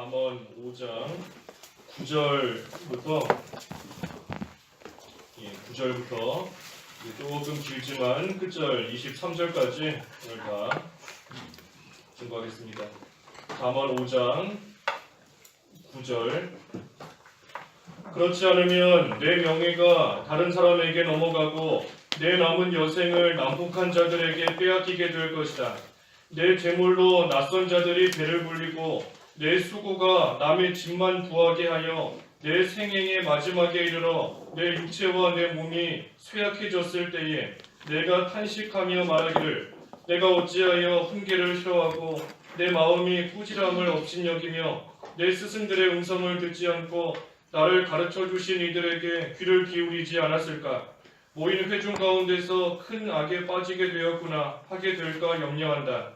잠언 5장 9절부터 9절부터 조금 길지만 끝절 23절까지 오늘 다 증거하겠습니다. 잠언 5장 9절 그렇지 않으면 내 명예가 다른 사람에게 넘어가고 내 남은 여생을 난폭한 자들에게 빼앗기게 될 것이다. 내 재물로 낯선 자들이 배를 불리고 내 수고가 남의 집만 구하게 하여 내 생애의 마지막에 이르러 내 육체와 내 몸이 쇠약해졌을 때에 내가 탄식하며 말하기를 내가 어찌하여 훈계를 싫어하고 내 마음이 꾸지람을 업신여기며 내 스승들의 음성을 듣지 않고 나를 가르쳐 주신 이들에게 귀를 기울이지 않았을까? 모인 회중 가운데서 큰 악에 빠지게 되었구나 하게 될까 염려한다.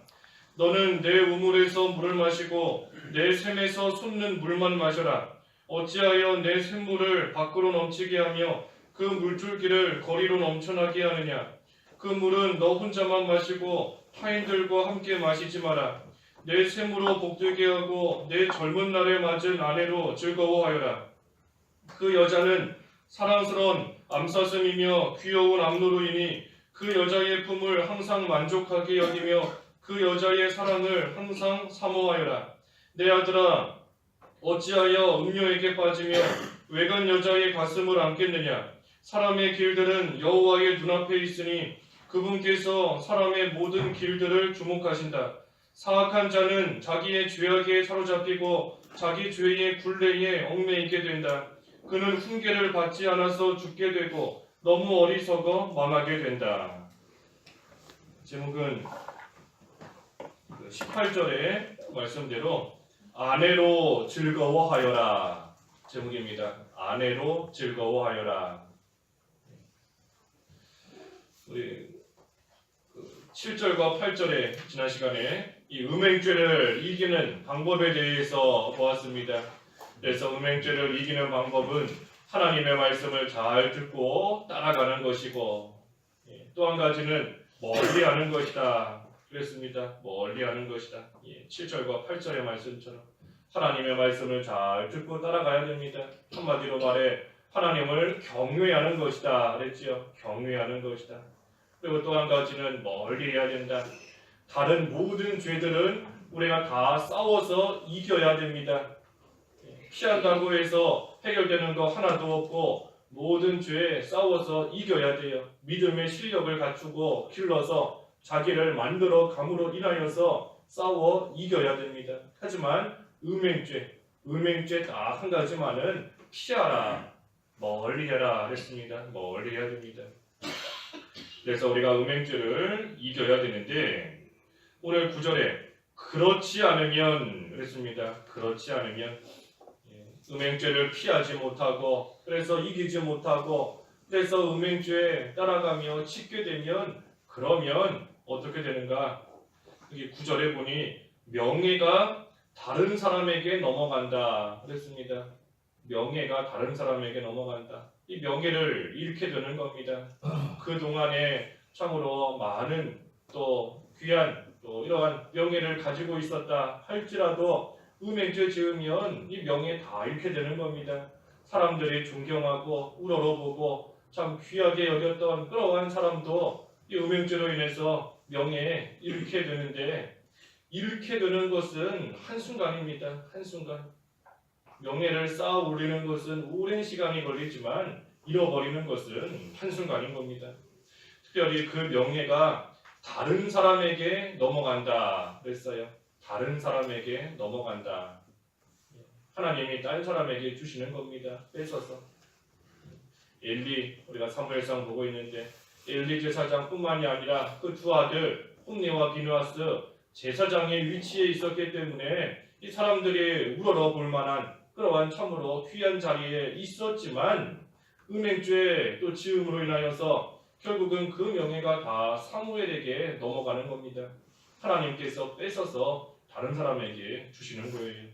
너는 내 우물에서 물을 마시고 내 샘에서 솟는 물만 마셔라. 어찌하여 내 샘물을 밖으로 넘치게 하며 그 물줄기를 거리로 넘쳐나게 하느냐. 그 물은 너 혼자만 마시고 타인들과 함께 마시지 마라. 내 샘으로 복되게 하고 내 젊은 날에 맞은 아내로 즐거워하여라. 그 여자는 사랑스러운 암사슴이며 귀여운 암노루이니 그 여자의 품을 항상 만족하게 여기며 그 여자의 사랑을 항상 사모하여라. 내 아들아, 어찌하여 음료에게 빠지며 외간 여자의 가슴을 안겠느냐. 사람의 길들은 여호와의 눈앞에 있으니 그분께서 사람의 모든 길들을 주목하신다. 사악한 자는 자기의 죄악에 사로잡히고 자기 죄의 굴레에 얽매이게 된다. 그는 훈계를 받지 않아서 죽게 되고 너무 어리석어 망하게 된다. 제목은 18절의 말씀대로 아내로 즐거워하여라 제목입니다. 아내로 즐거워하여라. 우리 7절과 8절에 지난 시간에 이 음행죄를 이기는 방법에 대해서 보았습니다. 그래서 음행죄를 이기는 방법은 하나님의 말씀을 잘 듣고 따라가는 것이고 또 한 가지는 멀리하는 것이다. 그랬습니다. 멀리하는 것이다. 7절과 8절의 말씀처럼 하나님의 말씀을 잘 듣고 따라가야 됩니다. 한마디로 말해 하나님을 경외하는 것이다. 그랬지요. 경외하는 것이다. 그리고 또 한 가지는 멀리해야 된다. 다른 모든 죄들은 우리가 다 싸워서 이겨야 됩니다. 피한다고 해서 해결되는 거 하나도 없고 모든 죄에 싸워서 이겨야 돼요. 믿음의 실력을 갖추고 길러서 자기를 만들어 감으로 인하여서 싸워 이겨야 됩니다. 하지만 음행죄 딱 한 가지만은 피하라, 멀리해라 그랬습니다. 멀리해야 됩니다. 그래서 우리가 음행죄를 이겨야 되는데 오늘 9절에 그렇지 않으면 그랬습니다. 그렇지 않으면 음행죄를 피하지 못하고 그래서 이기지 못하고 그래서 음행죄에 따라가며 짓게 되면 그러면 어떻게 되는가? 여기 9절에 보니 명예가 다른 사람에게 넘어간다 그랬습니다. 명예가 다른 사람에게 넘어간다. 이 명예를 잃게 되는 겁니다. 그동안에 참으로 많은 또 귀한 또 이러한 명예를 가지고 있었다 할지라도 음행죄 지으면 이 명예 다 잃게 되는 겁니다. 사람들이 존경하고 우러러보고 참 귀하게 여겼던 그러한 사람도 이 음행죄로 인해서 명예 잃게 되는데 잃게 되는 것은 한순간입니다. 한순간. 명예를 쌓아 올리는 것은 오랜 시간이 걸리지만 잃어버리는 것은 한순간인 겁니다. 특별히 그 명예가 다른 사람에게 넘어간다 그랬어요. 다른 사람에게 넘어간다. 하나님이 다른 사람에게 주시는 겁니다. 뺏어서. 엘리, 우리가 사무엘상 보고 있는데 엘리 제사장뿐만이 아니라 그 두 아들 홈니와 비누아스 제사장의 위치에 있었기 때문에 이 사람들이 우러러 볼 만한 그러한 참으로 귀한 자리에 있었지만 음행죄 또 지음으로 인하여서 결국은 그 명예가 다 사무엘에게 넘어가는 겁니다. 하나님께서 뺏어서 다른 사람에게 주시는 거예요.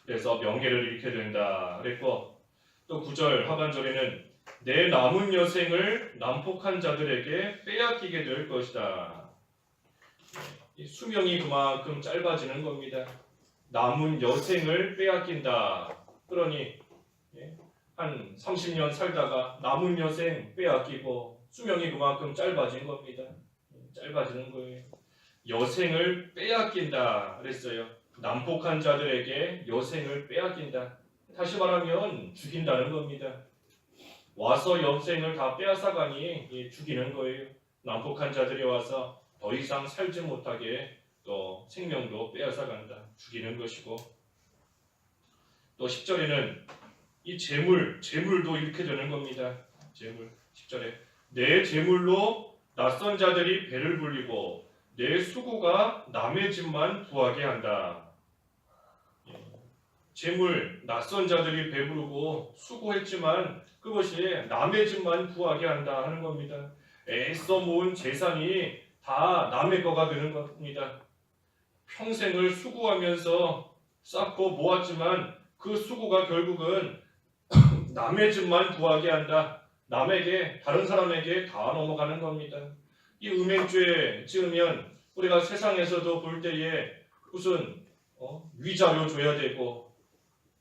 그래서 명예를 잃게 된다 그랬고 또 9절 하반절에는 내 남은 여생을 난폭한 자들에게 빼앗기게 될 것이다. 수명이 그만큼 짧아지는 겁니다. 남은 여생을 빼앗긴다. 그러니 한 30년 살다가 남은 여생 빼앗기고 수명이 그만큼 짧아진 겁니다. 짧아지는 거예요. 여생을 빼앗긴다 그랬어요. 난폭한 자들에게 여생을 빼앗긴다. 다시 말하면 죽인다는 겁니다. 와서 여생을 다 빼앗아가니 죽이는 거예요. 난폭한 자들이 와서 더 이상 살지 못하게 또 생명도 빼앗아간다. 죽이는 것이고, 또 10절에는 이 재물도 이렇게 되는 겁니다. 재물 10절에 내 재물로 낯선 자들이 배를 불리고 내 수고가 남의 집만 부하게 한다. 재물, 낯선 자들이 배부르고 수고했지만 그것이 남의 집만 부하게 한다 하는 겁니다. 애써 모은 재산이 다 남의 거가 되는 겁니다. 평생을 수고하면서 쌓고 모았지만 그 수고가 결국은 남의 집만 부하게 한다. 남에게, 다른 사람에게 다 넘어가는 겁니다. 이 음행죄 지으면 우리가 세상에서도 볼 때에 무슨 위자료 줘야 되고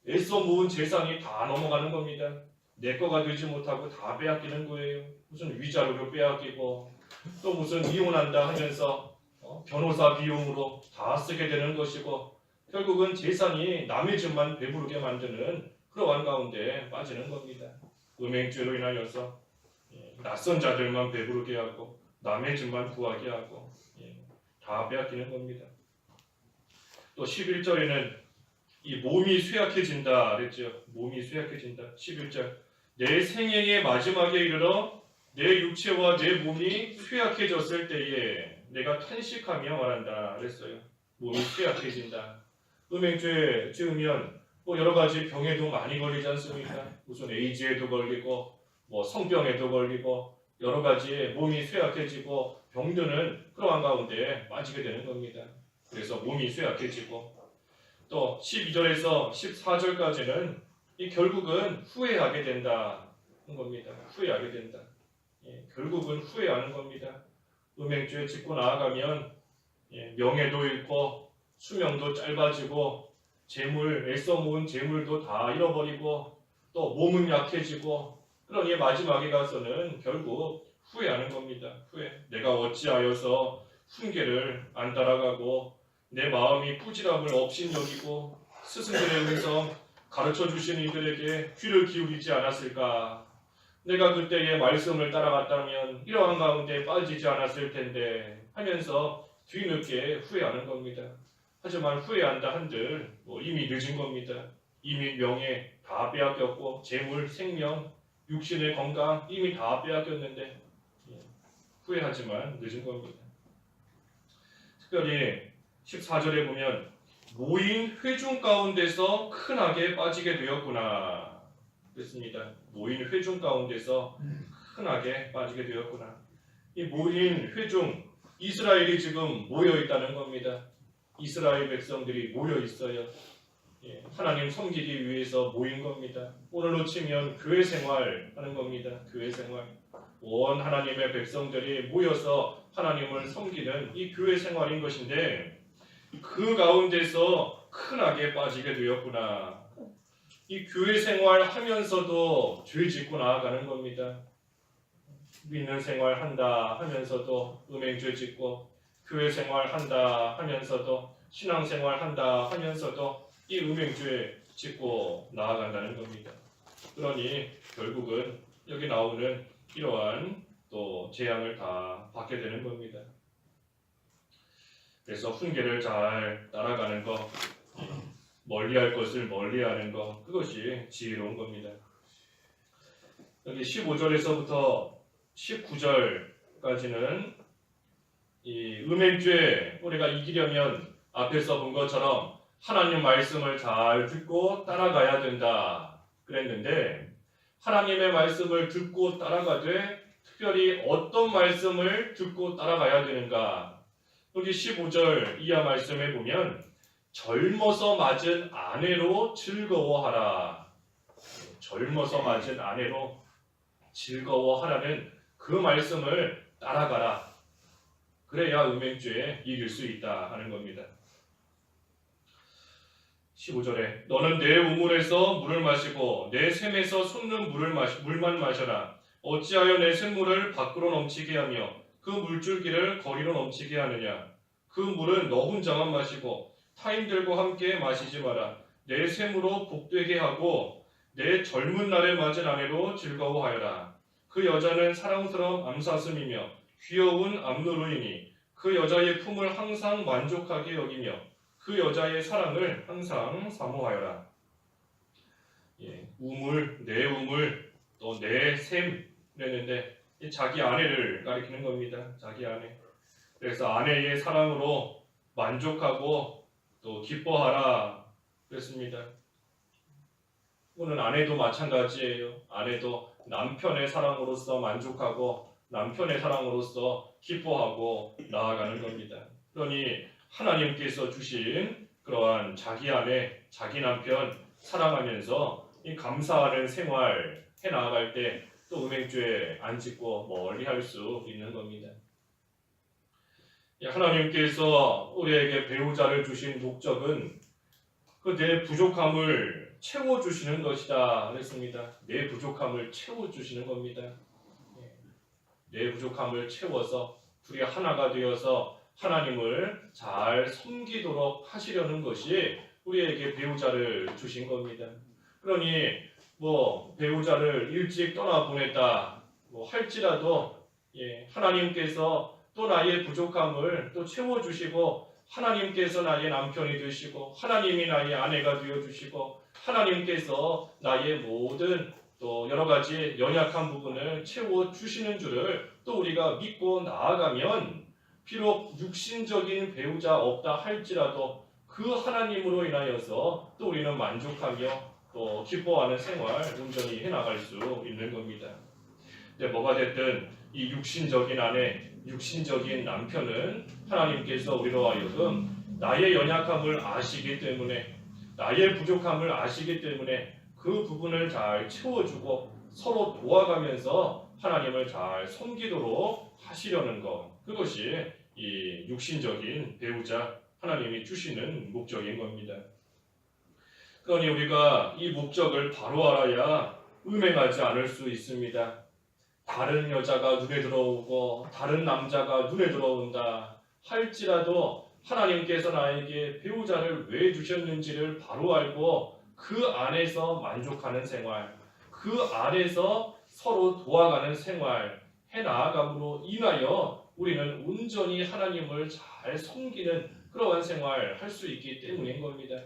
애써 모은 재산이 다 넘어가는 겁니다. 내 거가 되지 못하고 다 빼앗기는 거예요. 무슨 위자료로 빼앗기고 또 무슨 이혼한다 하면서 변호사 비용으로 다 쓰게 되는 것이고 결국은 재산이 남의 집만 배부르게 만드는 그러한 가운데 빠지는 겁니다. 음행죄로 인하여서 낯선 자들만 배부르게 하고 남의 집만 부하게 하고 다 빼앗기는 겁니다. 또 11절에는 이 몸이 쇠약해진다 그랬죠. 몸이 쇠약해진다. 11절 내 생애의 마지막에 이르러 내 육체와 내 몸이 쇠약해졌을 때에 내가 탄식하며 말한다 그랬어요. 몸이 쇠약해진다. 음행죄 지으면 여러 가지 병에도 많이 걸리지 않습니까? 무슨 에이즈에도 걸리고 성병에도 걸리고 여러 가지 몸이 쇠약해지고 병드는 그러한 가운데 빠지게 되는 겁니다. 그래서 몸이 쇠약해지고 또 12절에서 14절까지는 결국은 후회하게 된다는 겁니다. 후회하게 된다. 결국은 후회하는 겁니다. 음행죄 짓고 나아가면 명예도 잃고 수명도 짧아지고 재물, 애써 모은 재물도 다 잃어버리고 또 몸은 약해지고 그러니 마지막에 가서는 결국 후회하는 겁니다. 후회. 내가 어찌하여서 훈계를 안 따라가고 내 마음이 꾸지람을 업신여기고 스승들의 음성 가르쳐 주신 이들에게 귀를 기울이지 않았을까? 내가 그때의 말씀을 따라갔다면 이러한 가운데 빠지지 않았을 텐데 하면서 뒤늦게 후회하는 겁니다. 하지만 후회한다 한들 이미 늦은 겁니다. 이미 명예 다 빼앗겼고 재물, 생명, 육신의 건강 이미 다 빼앗겼는데 후회하지만 늦은 겁니다. 특별히 14절에 보면 모인 회중 가운데서 큰 악에 빠지게 되었구나 그랬습니다. 모인 회중 가운데서 큰 악에 빠지게 되었구나. 이 모인 회중 이스라엘이 지금 모여 있다는 겁니다. 이스라엘 백성들이 모여 있어요. 하나님 섬기기 위해서 모인 겁니다. 오늘로 치면 교회 생활하는 겁니다. 교회 생활. 온 하나님의 백성들이 모여서 하나님을 섬기는 이 교회 생활인 것인데 그 가운데서 큰 악에 빠지게 되었구나. 이 교회 생활 하면서도 죄 짓고 나아가는 겁니다. 믿는 생활 한다 하면서도 음행죄 짓고 교회 생활 한다 하면서도 신앙 생활 한다 하면서도 이 음행죄 짓고 나아간다는 겁니다. 그러니 결국은 여기 나오는 이러한 또 재앙을 다 받게 되는 겁니다. 그래서 훈계를 잘 따라가는 것, 멀리할 것을 멀리하는 것, 그것이 지혜로운 겁니다. 여기 15절에서부터 19절까지는 이 음행죄 우리가 이기려면 앞에서 본 것처럼 하나님 말씀을 잘 듣고 따라가야 된다 그랬는데 하나님의 말씀을 듣고 따라가되 특별히 어떤 말씀을 듣고 따라가야 되는가? 여기 15절 이하 말씀에 보면 젊어서 맞은 아내로 즐거워하라. 젊어서 맞은 아내로 즐거워하라는 그 말씀을 따라가라. 그래야 음행죄에 이길 수 있다 하는 겁니다. 15절에 너는 내 우물에서 물을 마시고 내 샘에서 솟는 물만 마셔라. 어찌하여 내 샘물을 밖으로 넘치게 하며 그 물줄기를 거리로 넘치게 하느냐. 그 물은 너 혼자만 마시고 타인들과 함께 마시지 마라. 내 샘으로 복되게 하고 내 젊은 날에 맞은 아내로 즐거워하여라. 그 여자는 사랑스러운 암사슴이며 귀여운 암노루이니 그 여자의 품을 항상 만족하게 여기며 그 여자의 사랑을 항상 사모하여라. 우물, 내 우물, 또 내 샘 그랬는데 자기 아내를 가리키는 겁니다. 자기 아내. 그래서 아내의 사랑으로 만족하고 또 기뻐하라 그랬습니다. 오늘 아내도 마찬가지예요. 아내도 남편의 사랑으로서 만족하고 남편의 사랑으로서 기뻐하고 나아가는 겁니다. 그러니 하나님께서 주신 그러한 자기 아내, 자기 남편 사랑하면서 이 감사하는 생활 해나갈 때 또 음행죄 안 짓고 멀리 할 수 있는 겁니다. 하나님께서 우리에게 배우자를 주신 목적은 그 내 부족함을 채워주시는 것이다 그랬습니다. 내 부족함을 채워주시는 겁니다. 내 부족함을 채워서 둘이 하나가 되어서 하나님을 잘 섬기도록 하시려는 것이 우리에게 배우자를 주신 겁니다. 그러니 배우자를 일찍 떠나보냈다 할지라도 하나님께서 또 나의 부족함을 또 채워주시고 하나님께서 나의 남편이 되시고 하나님이 나의 아내가 되어주시고 하나님께서 나의 모든 또 여러 가지 연약한 부분을 채워주시는 줄을 또 우리가 믿고 나아가면 비록 육신적인 배우자 없다 할지라도 그 하나님으로 인하여서 또 우리는 만족하며 또 기뻐하는 생활 온전히 해나갈 수 있는 겁니다. 근데 뭐가 됐든 이 육신적인 아내, 육신적인 남편은 하나님께서 우리로 하여금 나의 연약함을 아시기 때문에 나의 부족함을 아시기 때문에 그 부분을 잘 채워주고 서로 도와가면서 하나님을 잘 섬기도록 하시려는 것, 그것이 이 육신적인 배우자 하나님이 주시는 목적인 겁니다. 그러니 우리가 이 목적을 바로 알아야 음행하지 않을 수 있습니다. 다른 여자가 눈에 들어오고 다른 남자가 눈에 들어온다 할지라도 하나님께서 나에게 배우자를 왜 주셨는지를 바로 알고 그 안에서 만족하는 생활, 그 안에서 서로 도와가는 생활 해나아감으로 인하여 우리는 온전히 하나님을 잘 섬기는 그러한 생활 할 수 있기 때문인 겁니다.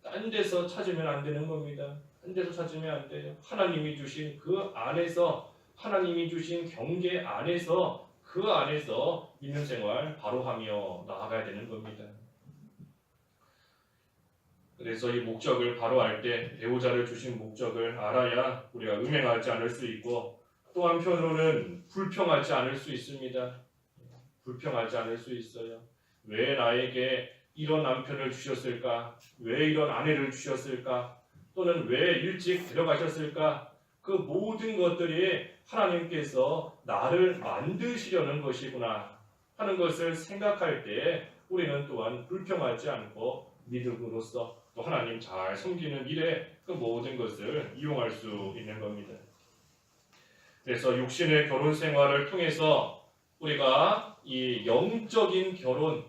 딴 데서 찾으면 안 되는 겁니다. 딴 데서 찾으면 안 돼요. 하나님이 주신 그 안에서, 하나님이 주신 경계 안에서, 그 안에서 믿는 생활 바로 하며 나아가야 되는 겁니다. 그래서 이 목적을 바로 알 때 배우자를 주신 목적을 알아야 우리가 음행하지 않을 수 있고 또 한편으로는 불평하지 않을 수 있습니다. 불평하지 않을 수 있어요. 왜 나에게 이런 남편을 주셨을까? 왜 이런 아내를 주셨을까? 또는 왜 일찍 데려가셨을까? 그 모든 것들이 하나님께서 나를 만드시려는 것이구나 하는 것을 생각할 때 우리는 또한 불평하지 않고 믿음으로써 또 하나님 잘 섬기는 일에 그 모든 것을 이용할 수 있는 겁니다. 그래서 육신의 결혼 생활을 통해서 우리가 이 영적인 결혼,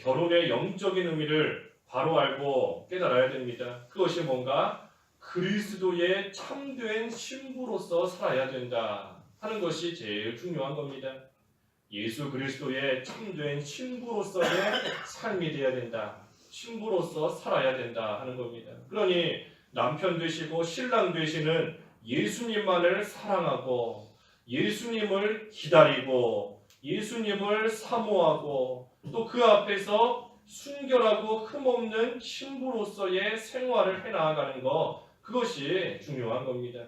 결혼의 영적인 의미를 바로 알고 깨달아야 됩니다. 그것이 뭔가 그리스도의 참된 신부로서 살아야 된다 하는 것이 제일 중요한 겁니다. 예수 그리스도의 참된 신부로서의 삶이 되어야 된다. 신부로서 살아야 된다 하는 겁니다. 그러니 남편 되시고 신랑 되시는 예수님만을 사랑하고 예수님을 기다리고 예수님을 사모하고 또 그 앞에서 순결하고 흠없는 신부로서의 생활을 해나가는 것, 그것이 중요한 겁니다.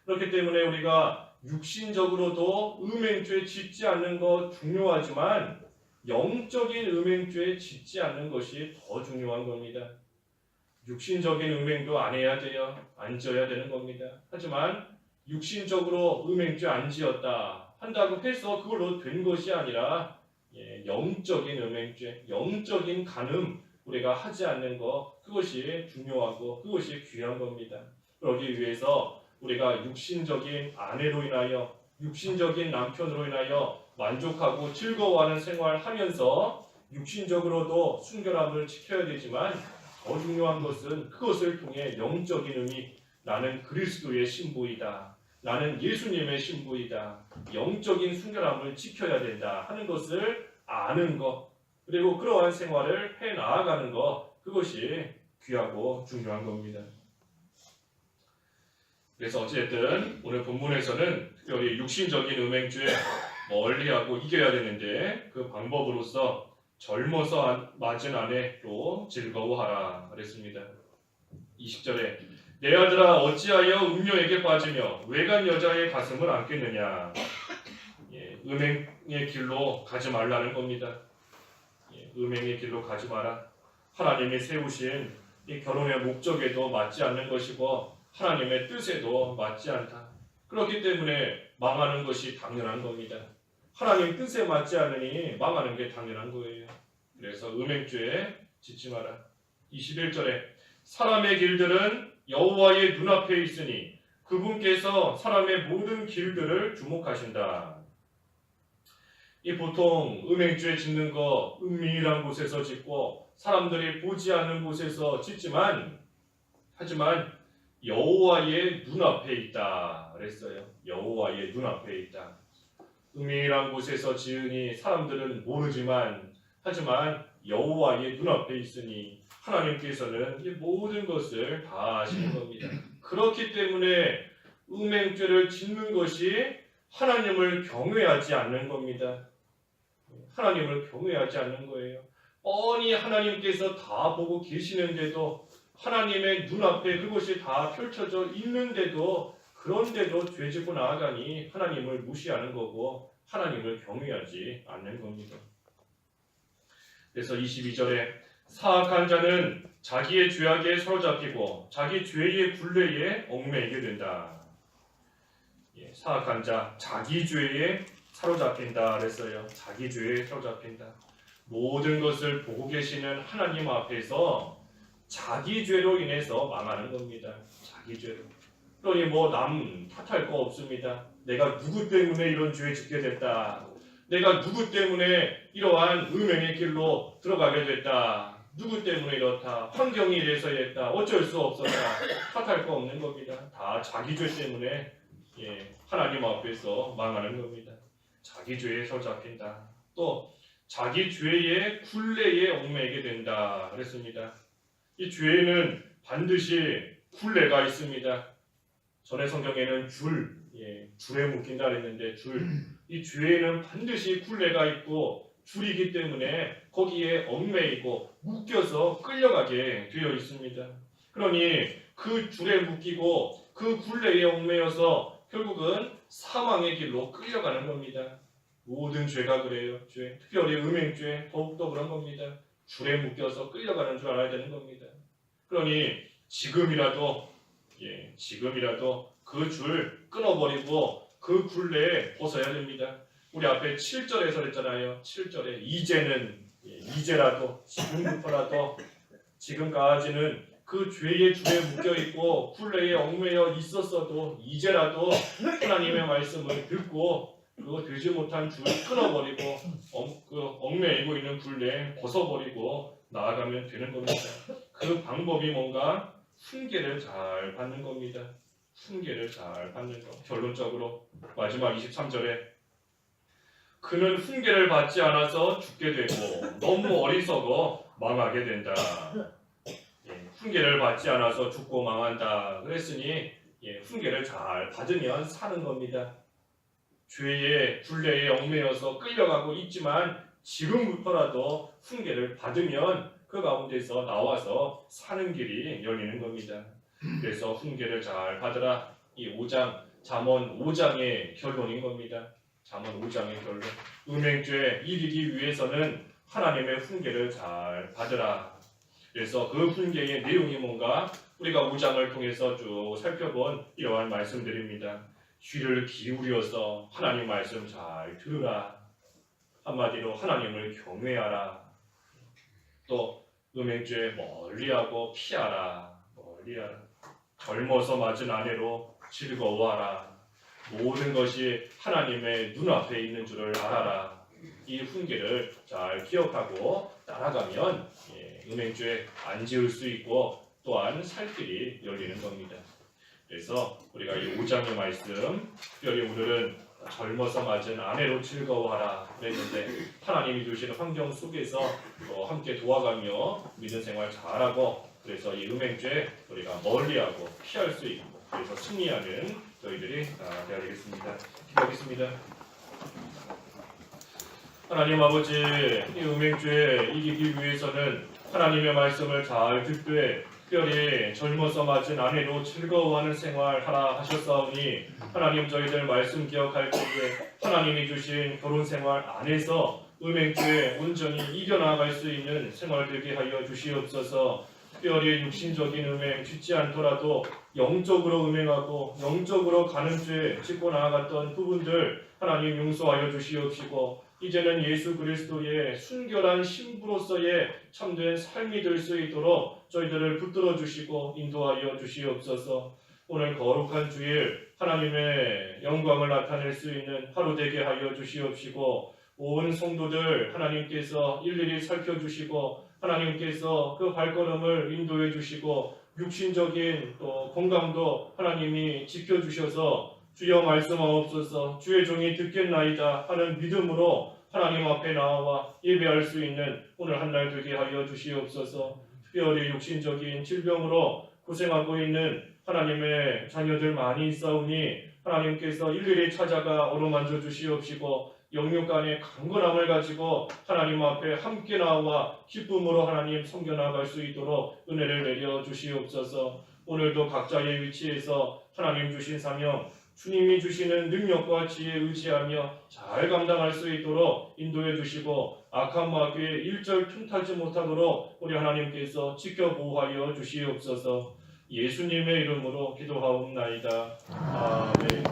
그렇기 때문에 우리가 육신적으로도 음행죄 짓지 않는 것 중요하지만 영적인 음행죄 짓지 않는 것이 더 중요한 겁니다. 육신적인 음행도 안 해야 돼요. 안 지어야 되는 겁니다. 하지만 육신적으로 음행죄 안 지었다 한다고 해서 그걸로 된 것이 아니라 영적인 음행죄, 영적인 간음, 우리가 하지 않는 것, 그것이 중요하고 그것이 귀한 겁니다. 그러기 위해서 우리가 육신적인 아내로 인하여, 육신적인 남편으로 인하여 만족하고 즐거워하는 생활을 하면서 육신적으로도 순결함을 지켜야 되지만, 더 중요한 것은 그것을 통해 영적인 의미, 나는 그리스도의 신부이다, 나는 예수님의 신부이다, 영적인 순결함을 지켜야 된다 하는 것을 아는 것, 그리고 그러한 생활을 해 나아가는 것, 그것이 귀하고 중요한 겁니다. 그래서 어쨌든 오늘 본문에서는 특별히 육신적인 음행죄 멀리하고 이겨야 되는데, 그 방법으로서 젊어서 맞은 아내로 즐거워하라 그랬습니다. 20절에 내 아들아 어찌하여 음녀에게 빠지며 외간 여자의 가슴을 안겠느냐. 음행의 길로 가지 말라는 겁니다. 음행의 길로 가지 마라. 하나님이 세우신 이 결혼의 목적에도 맞지 않는 것이고 하나님의 뜻에도 맞지 않다. 그렇기 때문에 망하는 것이 당연한 겁니다. 하나님 뜻에 맞지 않으니 망하는 게 당연한 거예요. 그래서 음행죄에 짓지 마라. 21절에 사람의 길들은 여호와의 눈앞에 있으니 그분께서 사람의 모든 길들을 주목하신다. 이 보통 음행죄 짓는 거 은밀한 곳에서 짓고 사람들이 보지 않는 곳에서 짓지만, 하지만 여호와의 눈앞에 있다 그랬어요. 여호와의 눈앞에 있다. 은밀한 곳에서 지으니 사람들은 모르지만, 하지만 여호와의 눈앞에 있으니 하나님께서는 이 모든 것을 다 아시는 겁니다. 그렇기 때문에 음행죄를 짓는 것이 하나님을 경외하지 않는 겁니다. 하나님을 경외하지 않는 거예요. 뻔히 하나님께서 다 보고 계시는데도, 하나님의 눈앞에 그것이 다 펼쳐져 있는데도, 그런데도 죄짓고 나아가니 하나님을 무시하는 거고 하나님을 경외하지 않는 겁니다. 그래서 22절에 사악한 자는 자기의 죄악에 사로잡히고 자기 죄의 굴레에 얽매이게 된다. 사악한 자, 자기 죄에 사로잡힌다 그랬어요. 자기 죄에 사로잡힌다. 모든 것을 보고 계시는 하나님 앞에서 자기 죄로 인해서 망하는 겁니다. 자기 죄로. 그러니 남 탓할 거 없습니다. 내가 누구 때문에 이런 죄에 짓게 됐다. 내가 누구 때문에 이러한 음행의 길로 들어가게 됐다. 누구 때문에 이렇다. 환경이 이래서 이랬다. 어쩔 수 없었다. 탓할 거 없는 겁니다. 다 자기 죄 때문에 하나님 앞에서 망하는 겁니다. 자기 죄에 사로잡힌다. 또 자기 죄의 굴레에 얽매이게 된다 그랬습니다. 이 죄에는 반드시 굴레가 있습니다. 전에 성경에는 줄에 묶인다 그랬는데 이 죄에는 반드시 굴레가 있고 줄이기 때문에 거기에 얽매이고 묶여서 끌려가게 되어 있습니다. 그러니 그 줄에 묶이고 그 굴레에 얽매여서 결국은 사망의 길로 끌려가는 겁니다. 모든 죄가 그래요. 특별히 음행죄 더욱더 그런 겁니다. 줄에 묶여서 끌려가는 줄 알아야 되는 겁니다. 그러니 지금이라도 그 줄 끊어버리고 그 굴레에 벗어야 됩니다. 우리 앞에 7절에서 그랬잖아요. 7절에 이제라도 지금부터라도, 지금까지는 그 죄의 줄에 묶여있고 굴레에 얽매여 있었어도 이제라도 하나님의 말씀을 듣고 그거 들지 못한 줄 끊어버리고 그 얽매이고 있는 굴레 벗어버리고 나아가면 되는 겁니다. 그 방법이 뭔가? 훈계를 잘 받는 겁니다. 훈계를 잘 받는 것. 결론적으로 마지막 23절에 그는 훈계를 받지 않아서 죽게 되고 너무 어리석어 망하게 된다. 훈계를 받지 않아서 죽고 망한다 그랬으니 훈계를 잘 받으면 사는 겁니다. 죄의 굴레에 얽매여서 끌려가고 있지만 지금부터라도 훈계를 받으면 그 가운데서 나와서 사는 길이 열리는 겁니다. 그래서 훈계를 잘 받으라. 이 5장, 잠언 5장의 결론인 겁니다. 잠언 5장의 결론. 음행죄 이기기 위해서는 하나님의 훈계를 잘 받으라. 그래서 그 훈계의 내용이 뭔가 우리가 5장을 통해서 쭉 살펴본 이러한 말씀들입니다. 귀를 기울여서 하나님 말씀 잘 들으라. 한마디로 하나님을 경외하라. 또 음행죄 멀리하고 피하라. 멀리하라. 젊어서 맞은 아내로 즐거워하라. 모든 것이 하나님의 눈앞에 있는 줄을 알아라. 이 훈계를 잘 기억하고 따라가면 음행죄 안 지을 수 있고 또한 살 길이 열리는 겁니다. 그래서 우리가 이 5장의 말씀, 특별히 오늘은 젊어서 맞은 아내로 즐거워하라 그랬는데 하나님이 주시는 환경 속에서 또 함께 도와가며 믿음 생활 잘하고 그래서 이 음행죄 우리가 멀리하고 피할 수 있고 그래서 승리하는 저희들이 되어야 되겠습니다. 기도하겠습니다. 하나님 아버지, 이 음행죄 이기기 위해서는 하나님의 말씀을 잘 듣되 특별히 젊어서 맞은 아내로 즐거워하는 생활 하라 하셨사오니 하나님 저희들 말씀 기억할 때에 하나님이 주신 결혼 생활 안에서 음행죄 온전히 이겨나갈 수 있는 생활 되게 하여 주시옵소서. 특별히 육신적인 음행 짓지 않더라도 영적으로 음행하고 영적으로 가는 죄 짓고 나아갔던 부분들 하나님 용서하여 주시옵시고 이제는 예수 그리스도의 순결한 신부로서의 참된 삶이 될 수 있도록 저희들을 붙들어 주시고 인도하여 주시옵소서. 오늘 거룩한 주일 하나님의 영광을 나타낼 수 있는 하루 되게 하여 주시옵시고 온 성도들 하나님께서 일일이 살펴주시고 하나님께서 그 발걸음을 인도해 주시고 육신적인 또 건강도 하나님이 지켜주셔서 주여 말씀하옵소서 주의 종이 듣겠나이다 하는 믿음으로 하나님 앞에 나와 예배할 수 있는 오늘 한 날 되게 하여 주시옵소서. 특별히 육신적인 질병으로 고생하고 있는 하나님의 자녀들 많이 있사오니 하나님께서 일일이 찾아가 어루만져 주시옵시고 영육간의 강건함을 가지고 하나님 앞에 함께 나와 기쁨으로 하나님 섬겨나갈 수 있도록 은혜를 내려 주시옵소서. 오늘도 각자의 위치에서 하나님 주신 사명 주님이 주시는 능력과 지혜 의지하며 잘 감당할 수 있도록 인도해 주시고 악한 마귀에 일절 틈타지 못하도록 우리 하나님께서 지켜보호하여 주시옵소서. 예수님의 이름으로 기도하옵나이다. 아멘.